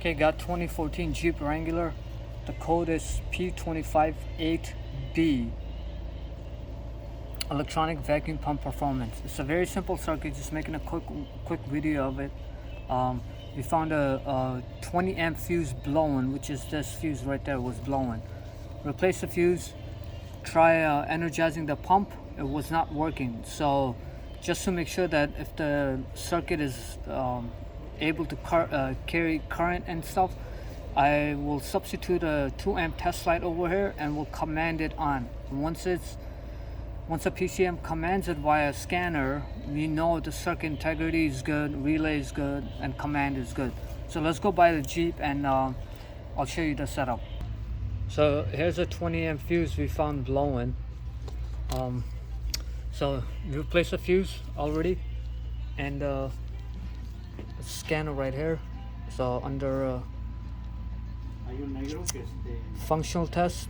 Okay, got 2014 Jeep Wrangler. The code is P258B. Electronic vacuum pump performance. It's a very simple circuit, just making a quick video of it. We found a 20 amp fuse blowing, which is this fuse right there was blowing. Replace the fuse, try energizing the pump. It was not working. So just to make sure that if the circuit is able to carry current and stuff, I will substitute a 2 amp test light over here and will command it on. Once a PCM commands it via scanner, we know the circuit integrity is good, relay is good, and command is good. So let's go by the Jeep and I'll show you the setup. So here's a 20 amp fuse we found blowing. So we replaced the fuse already, and scanner right here. So under functional test,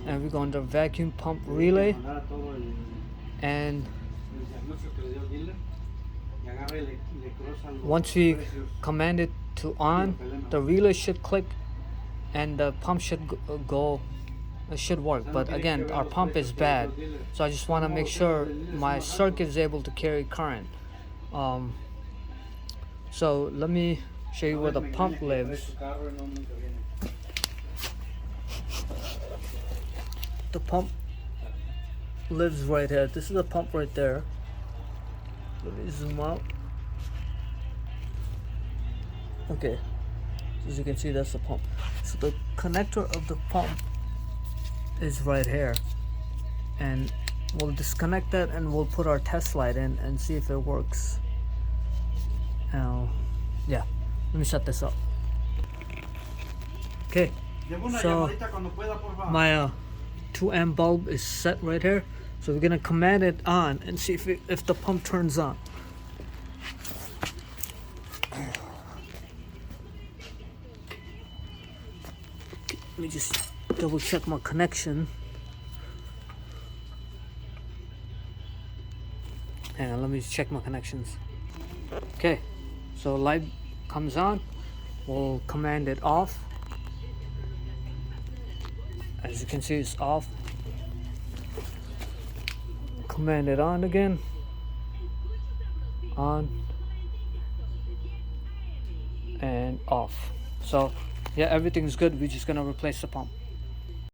and we go under vacuum pump relay, and once we command it to on, the relay should click and the pump should go. It should work, but again, our pump is bad, so I just want to make sure my circuit is able to carry current. So let me show you where the pump lives. The pump lives right here. This is the pump right there. Let me zoom out. Okay, as you can see, that's the pump. So the connector of the pump is right here, and we'll disconnect that and we'll put our test light in and see if it works. Now, yeah, let me set this up. Okay, so my 2 amp bulb is set right here, so we're gonna command it on and see if the pump turns on. Let me just double check my connection. Hang on, let me check my connections. Okay, so light comes on, we'll command it off. As you can see, it's off. Command it on again. On and off. So yeah, everything's good. We're just gonna replace the pump.